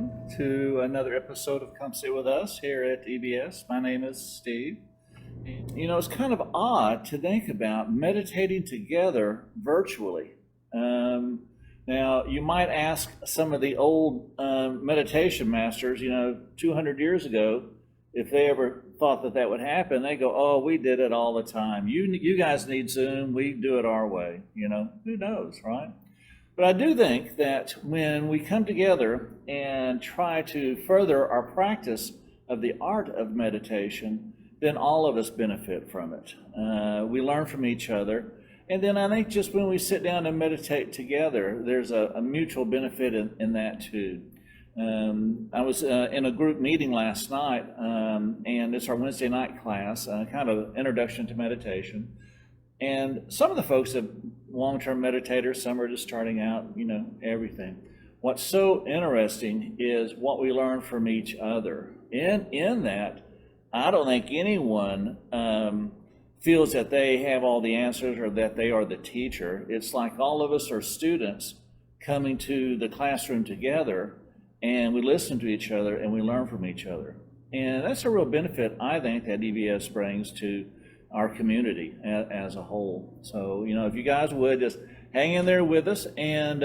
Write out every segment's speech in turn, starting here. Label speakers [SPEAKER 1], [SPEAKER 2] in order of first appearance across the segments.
[SPEAKER 1] everyone, to another episode of Come Sit With Us here at EBS. My name is Steve. It's kind of odd to think about meditating together virtually. Now, you might ask some of the old meditation masters, 200 years ago, if they ever thought that would happen. They go, "Oh, we did it all the time. You guys need Zoom. We do it our way." Who knows, right? But I do think that when we come together and try to further our practice of the art of meditation, then all of us benefit from it. We learn from each other. And then I think just when we sit down and meditate together, there's a mutual benefit in that too. I was in a group meeting last night, and it's our Wednesday night class, kind of introduction to meditation. And some of the folks are long-term meditators, some are just starting out, everything. What's so interesting is what we learn from each other. In that, I don't think anyone feels that they have all the answers or that they are the teacher. It's like all of us are students coming to the classroom together, and we listen to each other and we learn from each other. And that's a real benefit, I think, that EBS brings to our community as a whole. So, if you guys would just hang in there with us, and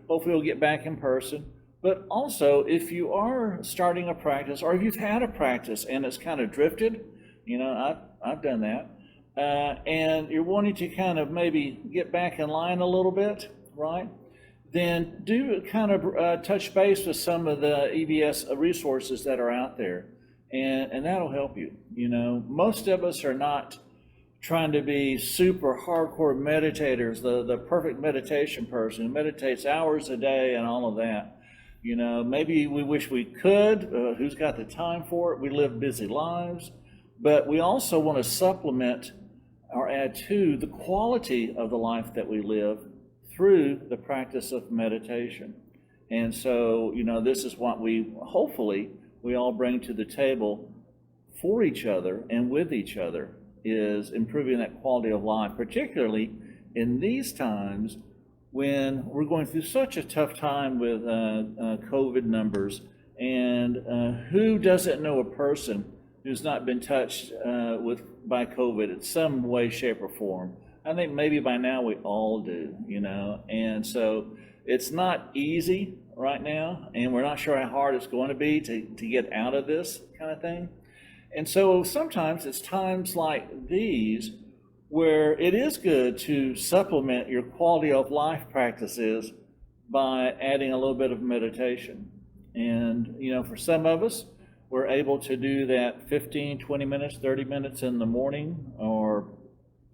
[SPEAKER 1] hopefully we'll get back in person. But also, if you are starting a practice, or if you've had a practice and it's kind of drifted, I've done that, and you're wanting to kind of maybe get back in line a little bit, right? Then do kind of touch base with some of the EBS resources that are out there, and that'll help you. Most of us are not trying to be super hardcore meditators, the perfect meditation person who meditates hours a day and all of that. Maybe we wish we could. Who's got the time for it? We live busy lives, but we also want to supplement or add to the quality of the life that we live through the practice of meditation. And so, this is what hopefully we all bring to the table for each other and with each other, is improving that quality of life, particularly in these times when we're going through such a tough time with COVID numbers. And who doesn't know a person who's not been touched by COVID in some way, shape, or form? I think maybe by now we all do, and so it's not easy right now, and we're not sure how hard it's going to be to get out of this kind of thing. And so sometimes it's times like these where it is good to supplement your quality of life practices by adding a little bit of meditation. And, for some of us, we're able to do that 15, 20 minutes, 30 minutes in the morning, or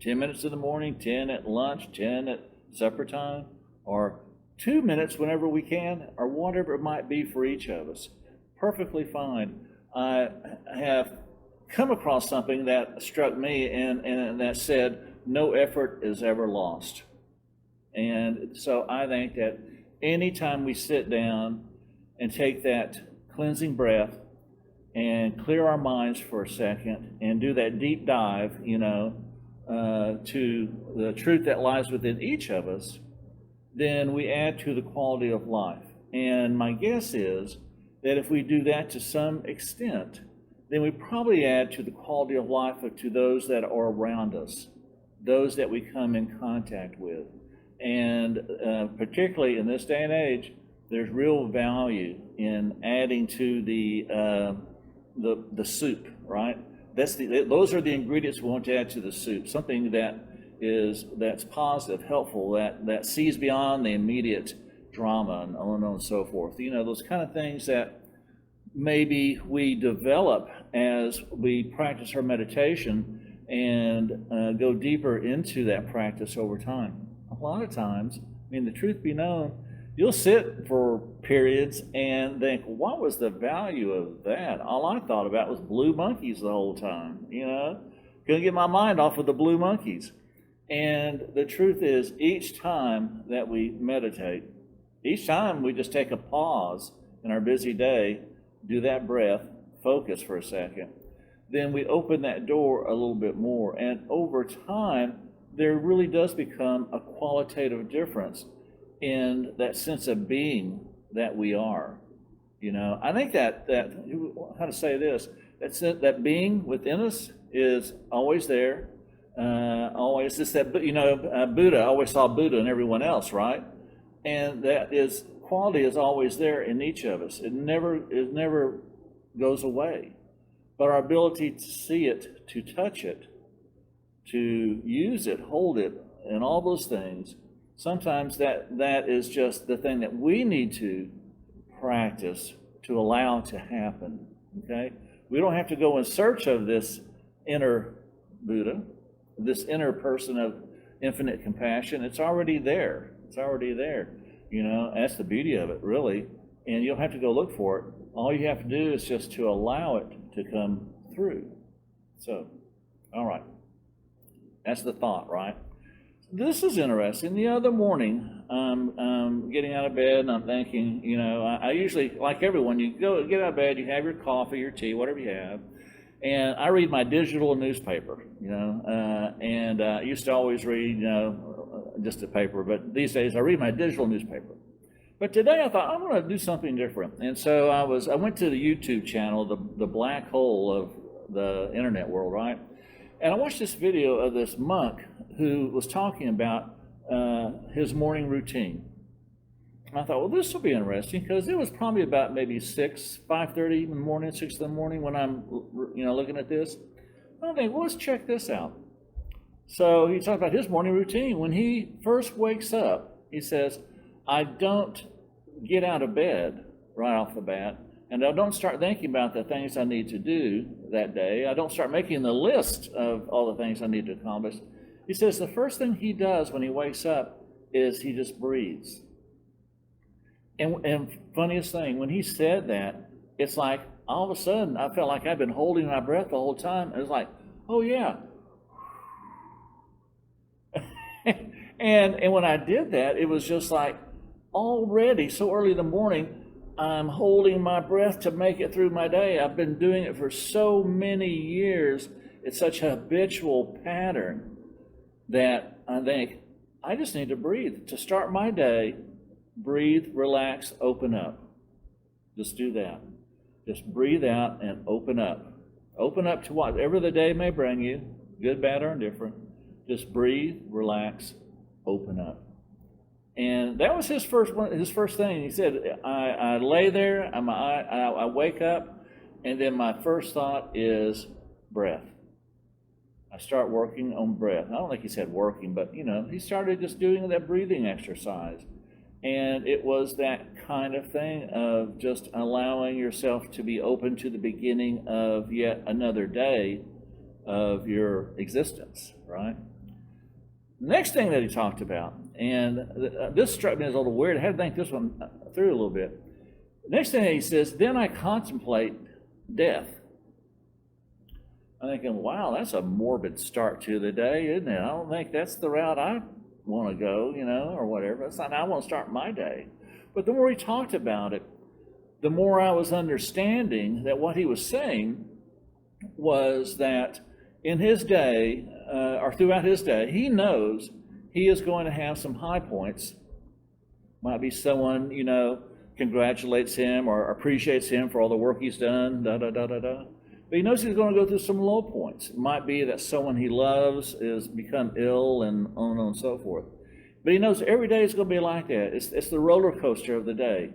[SPEAKER 1] 10 minutes in the morning, 10 at lunch, 10 at supper time, or 2 minutes whenever we can, or whatever it might be for each of us. Perfectly fine. I have come across something that struck me and that said, no effort is ever lost. And so I think that anytime we sit down and take that cleansing breath and clear our minds for a second and do that deep dive, to the truth that lies within each of us, then we add to the quality of life. And my guess is that if we do that to some extent, then we probably add to the quality of life to those that are around us, those that we come in contact with. And particularly in this day and age, there's real value in adding to the soup, right? Those are the ingredients we want to add to the soup, something that's positive, helpful, that sees beyond the immediate drama and on and so forth. Those kind of things that maybe we develop as we practice our meditation and go deeper into that practice over time. A lot of times, the truth be known, you'll sit for periods and think, what was the value of that? All I thought about was blue monkeys the whole time, Couldn't get my mind off of the blue monkeys. And the truth is, each time that we meditate, each time we just take a pause in our busy day, do that breath, focus for a second, then we open that door a little bit more. And over time, there really does become a qualitative difference in that sense of being that we are. I think that how to say this, that being within us is always there, always. It's that, Buddha always saw Buddha in everyone else, right? And that is quality is always there in each of us. It never goes away. But our ability to see it, to touch it, to use it, hold it, and all those things, sometimes that is just the thing that we need to practice to allow to happen. Okay? We don't have to go in search of this inner Buddha, this inner person of infinite compassion. It's already there. It's already there. That's the beauty of it, really. And you don't have to go look for it. All you have to do is just to allow it to come through. So, all right. That's the thought, right? This is interesting. The other morning, I'm getting out of bed and I'm thinking, I usually, like everyone, you get out of bed, you have your coffee, your tea, whatever you have, and I read my digital newspaper, and I used to always read, just a paper, but these days I read my digital newspaper. But today I thought, I'm going to do something different. And so I went to the YouTube channel, the black hole of the internet world, right? And I watched this video of this monk who was talking about his morning routine. And I thought, well, this will be interesting, because it was probably about maybe 5:30 in the morning, 6 in the morning when I'm, looking at this. I think, well, let's check this out. So he talked about his morning routine. When he first wakes up, he says, I don't get out of bed right off the bat, and I don't start thinking about the things I need to do that day. I don't start making the list of all the things I need to accomplish. He says the first thing he does when he wakes up is he just breathes. And funniest thing, when he said that, it's like all of a sudden I felt like I've been holding my breath the whole time. It was like, oh yeah. And when I did that, it was just like already so early in the morning, I'm holding my breath to make it through my day. I've been doing it for so many years. It's such a habitual pattern that I think I just need to breathe. To start my day, breathe, relax, open up. Just do that. Just breathe out and open up. Open up to whatever the day may bring you, good, bad, or indifferent. Just breathe, relax, open up. And that was his first thing. He said, I lay there, I wake up, and then my first thought is breath. I start working on breath. I don't think he said working, but he started just doing that breathing exercise. And it was that kind of thing of just allowing yourself to be open to the beginning of yet another day of your existence, right? Next thing that he talked about, and this struck me as a little weird. I had to think this one through a little bit. Next thing he says, then I contemplate death. I'm thinking, wow, that's a morbid start to the day, isn't it? I don't think that's the route I want to go, or whatever. That's not how I want to start my day. But the more he talked about it, the more I was understanding that what he was saying was that in his day, or throughout his day, he knows he is going to have some high points. Might be someone, congratulates him or appreciates him for all the work he's done, But he knows he's going to go through some low points. It might be that someone he loves is become ill and on and so forth. But he knows every day is going to be like that. It's the roller coaster of the day.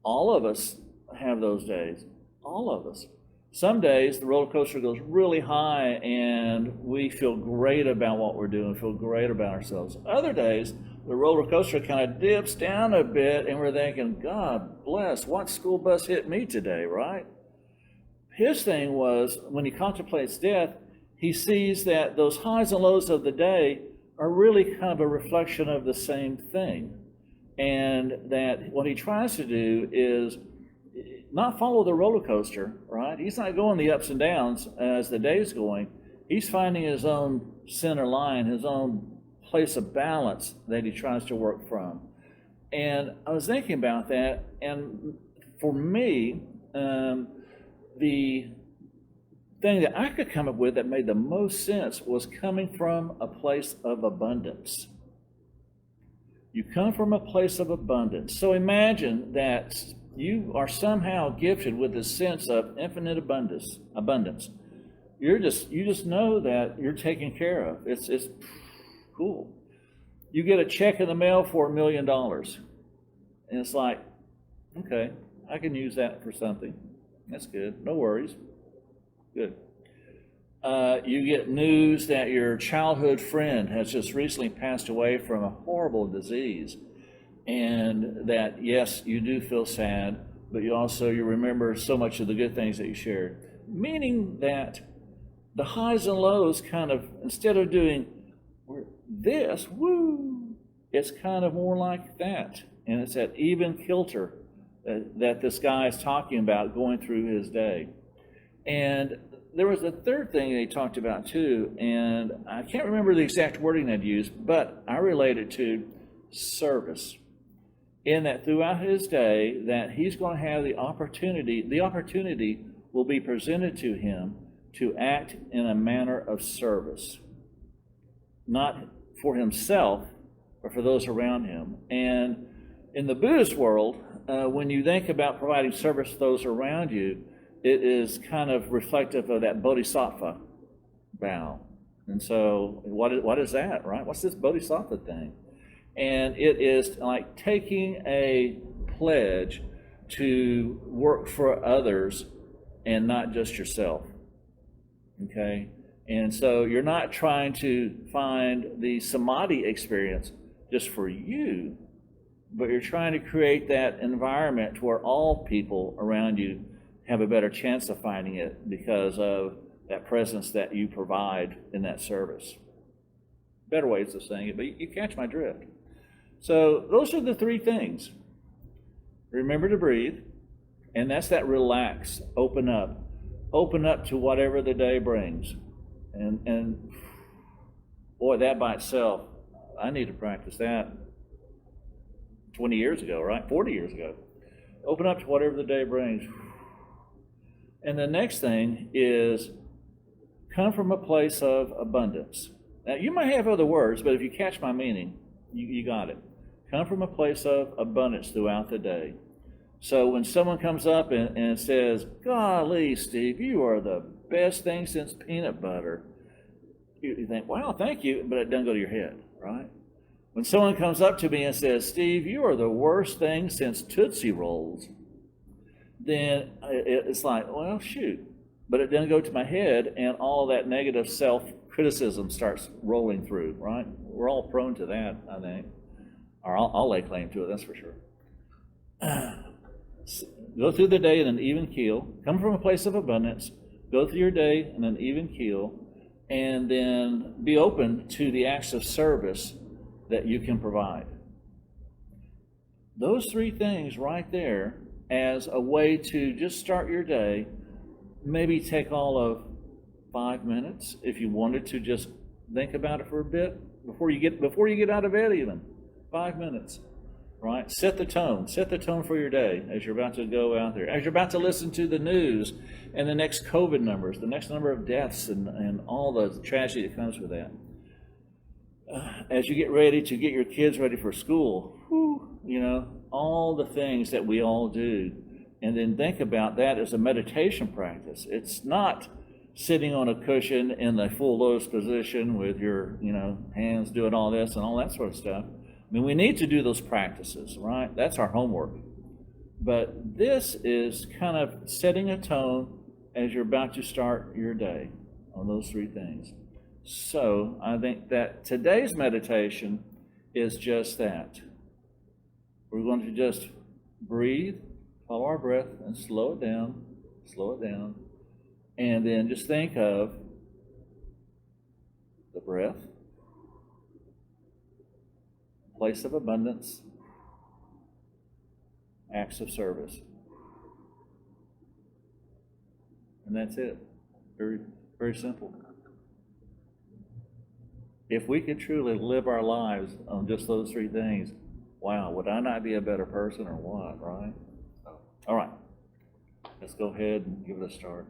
[SPEAKER 1] All of us have those days. All of us. Some days the roller coaster goes really high and we feel great about what we're doing, feel great about ourselves. Other days, the roller coaster kind of dips down a bit and we're thinking, God bless, what school bus hit me today, right? His thing was, when he contemplates death, he sees that those highs and lows of the day are really kind of a reflection of the same thing. And that what he tries to do is not follow the roller coaster, right? He's not going the ups and downs as the day's going. He's finding his own center line, his own place of balance that he tries to work from. And I was thinking about that, and for me, the thing that I could come up with that made the most sense was coming from a place of abundance. You come from a place of abundance. So imagine that you are somehow gifted with this sense of infinite abundance. You just know that you're taken care of. It's cool. You get a check in the mail for $1 million, and it's like, okay, I can use that for something. That's good. No worries. Good. You get news that your childhood friend has just recently passed away from a horrible disease, and that, yes, you do feel sad, but you remember so much of the good things that you shared. Meaning that the highs and lows kind of, instead of doing this, woo, it's kind of more like that. And it's that even kilter that this guy is talking about going through his day. And there was a third thing that he talked about too, and I can't remember the exact wording I'd used, but I relate it to service. In that throughout his day, that he's going to have the opportunity will be presented to him to act in a manner of service, not for himself, but for those around him. And in the Buddhist world, when you think about providing service to those around you, it is kind of reflective of that bodhisattva vow. And so what is that, right? What's this bodhisattva thing? And it is like taking a pledge to work for others and not just yourself. Okay? And so you're not trying to find the samadhi experience just for you, but you're trying to create that environment where all people around you have a better chance of finding it because of that presence that you provide in that service. Better ways of saying it, but you catch my drift. So those are the three things. Remember to breathe, and that's that relax, open up to whatever the day brings. And boy, that by itself, I need to practice that 20 years ago, right? 40 years ago. Open up to whatever the day brings. And the next thing is come from a place of abundance. Now, you might have other words, but if you catch my meaning, you got it. Come from a place of abundance throughout the day. So when someone comes up and says, golly, Steve, you are the best thing since peanut butter, you think, wow, thank you, but it doesn't go to your head, right? When someone comes up to me and says, Steve, you are the worst thing since Tootsie Rolls, then it's like, well, shoot. But it doesn't go to my head, and all that negative self-criticism starts rolling through, right? We're all prone to that, I think. Or I'll lay claim to it, that's for sure. Go through the day in an even keel. Come from a place of abundance. Go through your day in an even keel. And then be open to the acts of service that you can provide. Those three things right there as a way to just start your day, maybe take all of 5 minutes if you wanted to just think about it for a bit before you get out of bed even. 5 minutes, right? Set the tone for your day as you're about to go out there, as you're about to listen to the news and the next COVID numbers, the next number of deaths and all the tragedy that comes with that. As you get ready to get your kids ready for school, all the things that we all do, and then think about that as a meditation practice. It's not sitting on a cushion in the full lotus position with your, hands doing all this and all that sort of stuff. I mean, we need to do those practices, right? That's our homework. But this is kind of setting a tone as you're about to start your day on those three things. So I think that today's meditation is just that. We're going to just breathe, follow our breath, and slow it down, and then just think of the breath, place of abundance, acts of service. And that's it. Very, very simple. If we could truly live our lives on just those three things, wow, would I not be a better person or what, right? All right, let's go ahead and give it a start.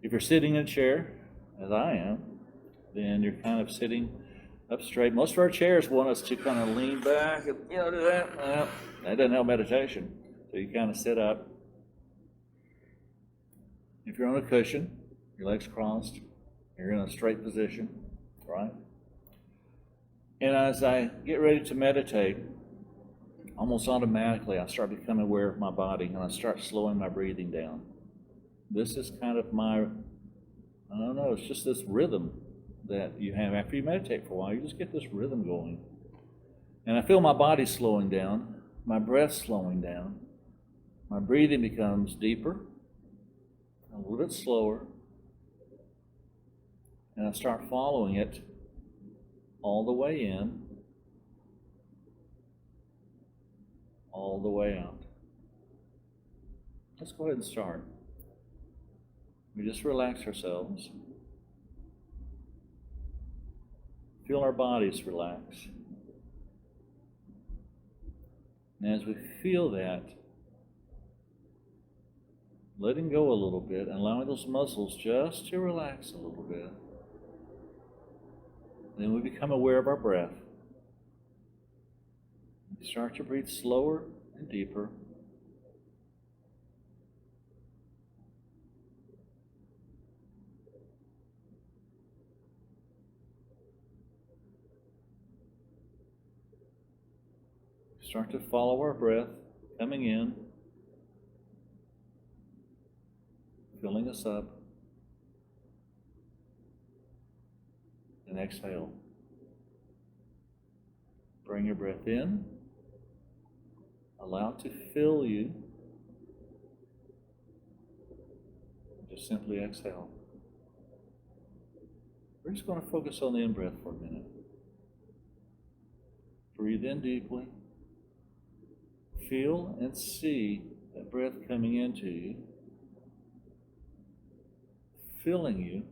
[SPEAKER 1] If you're sitting in a chair, as I am, then you're kind of sitting up straight. Most of our chairs want us to kind of lean back and, do that. Well, that doesn't help meditation. So you kind of sit up. If you're on a cushion, your legs crossed, you're in a straight position, right? And as I get ready to meditate, almost automatically I start becoming aware of my body and I start slowing my breathing down. This is kind of my, I don't know, it's just this rhythm that you have after you meditate for a while. You just get this rhythm going. And I feel my body slowing down, my breath slowing down. My breathing becomes deeper, a little bit slower, and I start following it all the way in, all the way out. Let's go ahead and start. We just relax ourselves. Feel our bodies relax. And as we feel that, letting go a little bit and allowing those muscles just to relax a little bit. Then we become aware of our breath. We start to breathe slower and deeper. Start to follow our breath coming in, filling us up, and exhale. Bring your breath in, allow it to fill you, just simply exhale. We're just going to focus on the in-breath for a minute. Breathe in deeply. Feel and see that breath coming into you, filling you,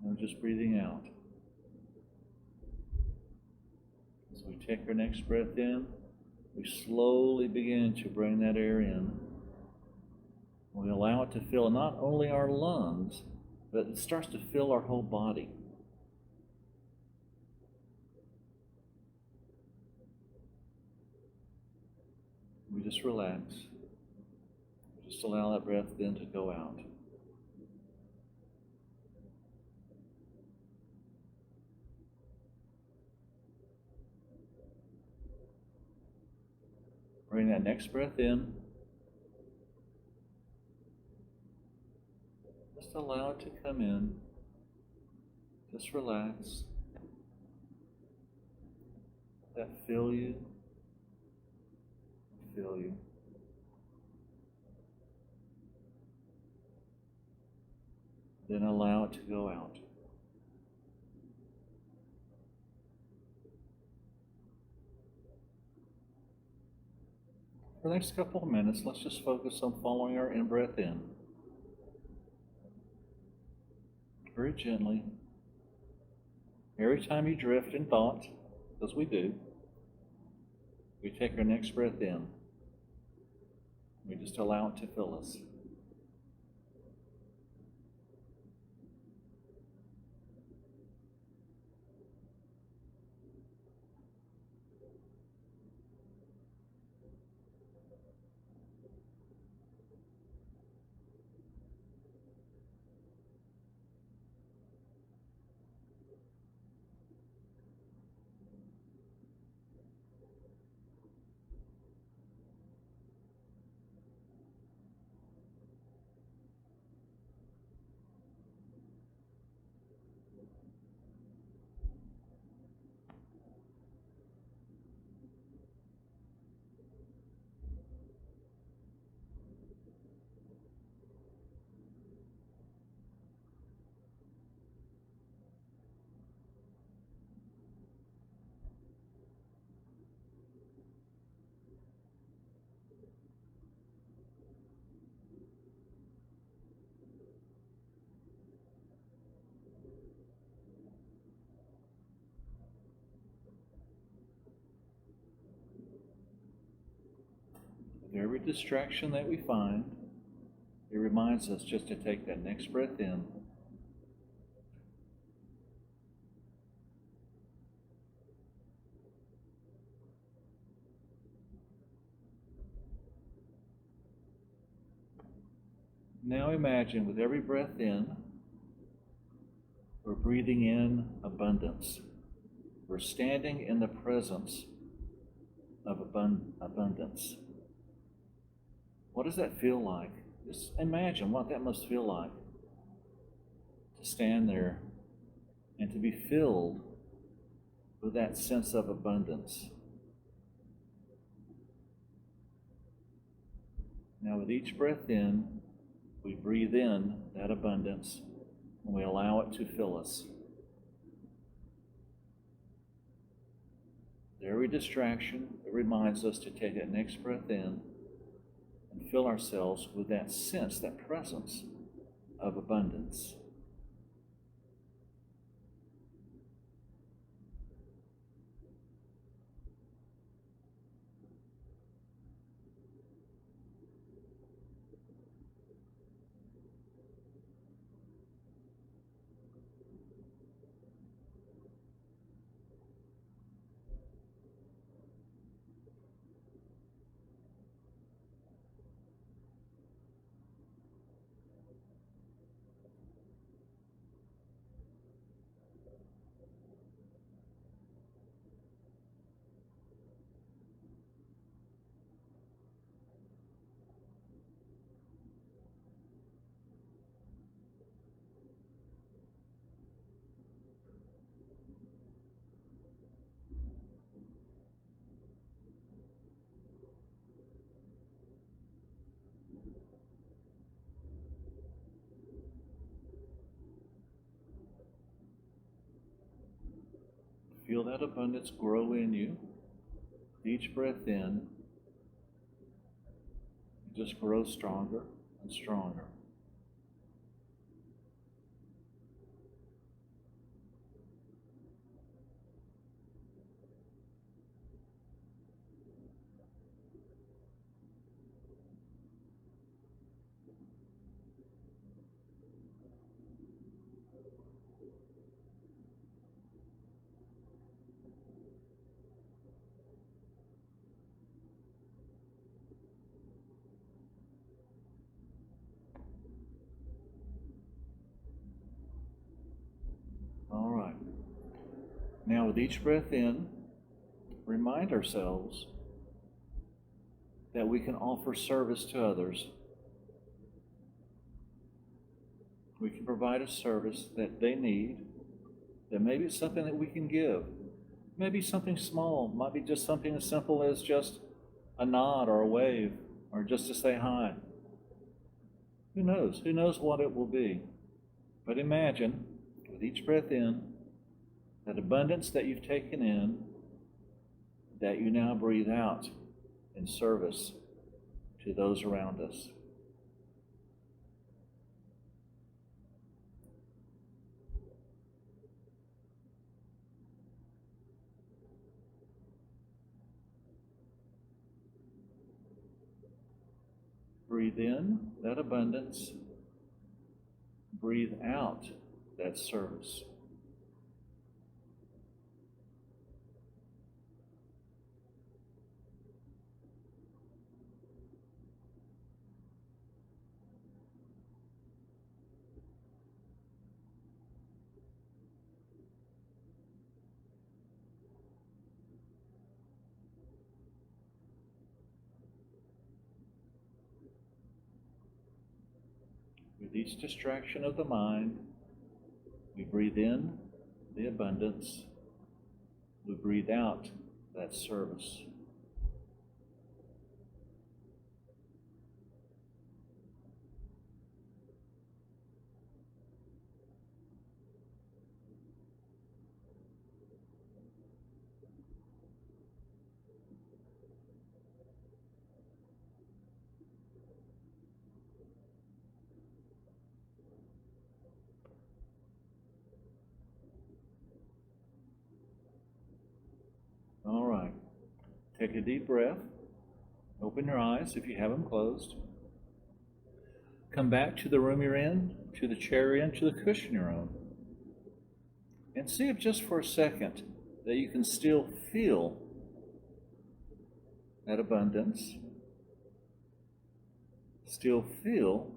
[SPEAKER 1] and just breathing out. As we take our next breath in, we slowly begin to bring that air in. We allow it to fill not only our lungs, but it starts to fill our whole body. We just relax. Just allow that breath then to go out. Bring that next breath in. Just allow it to come in. Just relax. Let that fill you. Fill you. Then allow it to go out. For the next couple of minutes, let's just focus on following our in-breath in. Very gently. Every time you drift in thought, as we do, we take our next breath in. We just allow it to fill us. With every distraction that we find, it reminds us just to take that next breath in. Now imagine with every breath in, we're breathing in abundance. We're standing in the presence of abundance. What does that feel like? Just imagine what that must feel like to stand there and to be filled with that sense of abundance. Now, with each breath in, we breathe in that abundance and we allow it to fill us. Every distraction, it reminds us to take that next breath in and fill ourselves with that sense, that presence of abundance. Feel that abundance grow in you. Each breath in, you just grow stronger and stronger. All right. Now, with each breath in, remind ourselves that we can offer service to others. We can provide a service that they need, that maybe it's something that we can give. Maybe something small, might be just something as simple as just a nod or a wave, or just to say hi. Who knows? Who knows what it will be? But imagine, with each breath in, that abundance that you've taken in, that you now breathe out in service to those around us. Breathe in that abundance. Breathe out that service. With each distraction of the mind, we breathe in the abundance, we breathe out that service. All right. Take a deep breath. Open your eyes if you have them closed. Come back to the room you're in, to the chair you're in, to the cushion you're on. And see if just for a second that you can still feel that abundance, still feel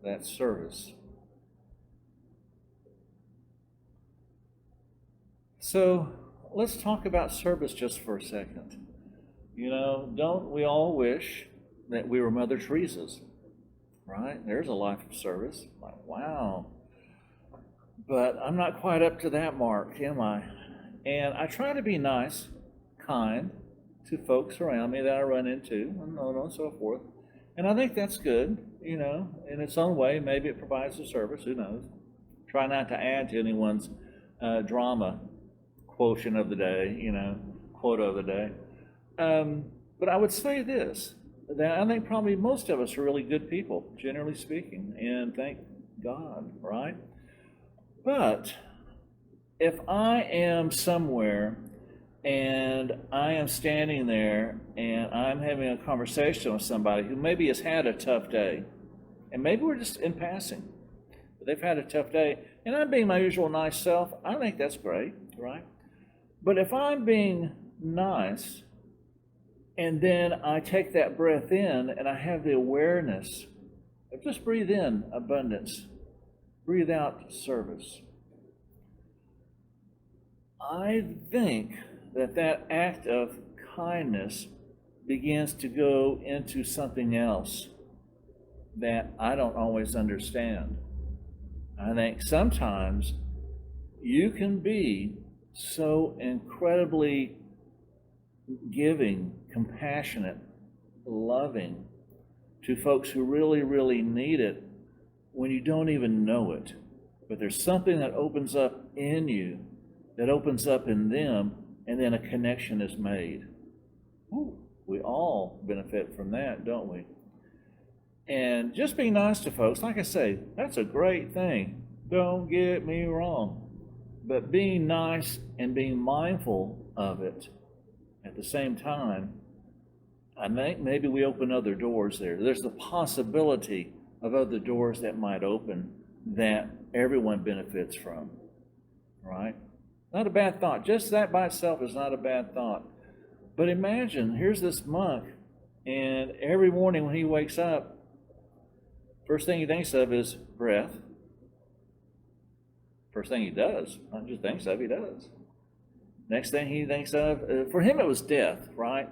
[SPEAKER 1] that service. So let's talk about service just for a second. You know, don't we all wish that we were Mother Teresa's, right? There's a life of service. Like, wow. But I'm not quite up to that mark, am I? And I try to be nice, kind to folks around me that I run into, and so on and so forth. And I think that's good, you know, in its own way. Maybe it provides a service, who knows? Try not to add to anyone's drama quotient of the day, you know, quote of the day. But I would say this, that I think probably most of us are really good people, generally speaking, and thank God, right? But if I am somewhere and I am standing there and I'm having a conversation with somebody who maybe has had a tough day, and maybe we're just in passing, but they've had a tough day, and I'm being my usual nice self, I think that's great, right? But if I'm being nice and then I take that breath in and I have the awareness of just breathe in abundance, breathe out service, I think that that act of kindness begins to go into something else that I don't always understand. I think sometimes you can be so incredibly giving, compassionate, loving to folks who really, really need it when you don't even know it. But there's something that opens up in you, that opens up in them, and then a connection is made. Ooh, we all benefit from that, don't we? And just being nice to folks, like I say, that's a great thing. Don't get me wrong. But being nice and being mindful of it at the same time, I think maybe we open other doors there. There's the possibility of other doors that might open that everyone benefits from, right? Not a bad thought. Just that by itself is not a bad thought. But imagine, here's this monk, and every morning when he wakes up, first thing he thinks of is breath. First thing he does, not just thinks of, he does. Next thing he thinks of, for him it was death, right?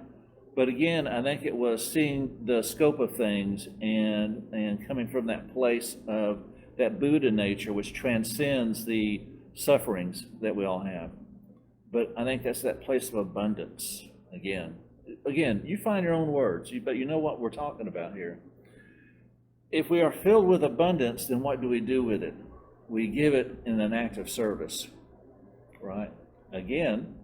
[SPEAKER 1] But again, I think it was seeing the scope of things and coming from that place of that Buddha nature, which transcends the sufferings that we all have. But I think that's that place of abundance. Again, you find your own words, but you know what we're talking about here. If we are filled with abundance, then what do we do with it? We give it in an act of service, right? Again,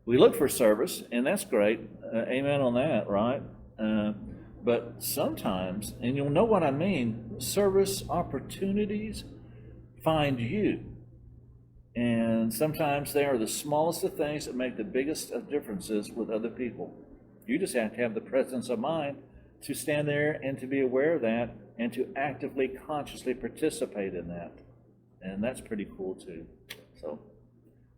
[SPEAKER 1] we look for service, and that's great. Amen on that, right? But sometimes, and you'll know what I mean, service opportunities find you. And sometimes they are the smallest of things that make the biggest of differences with other people. You just have to have the presence of mind to stand there and to be aware of that and to actively, consciously participate in that. And that's pretty cool too. So,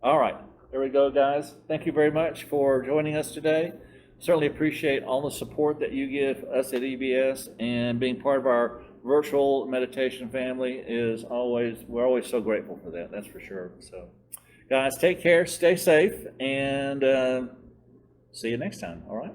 [SPEAKER 1] all right, there we go, guys. Thank you very much for joining us today. Certainly appreciate all the support that you give us at EBS, and being part of our virtual meditation family we're always so grateful for that, that's for sure. So, guys, take care, stay safe, and see you next time, all right?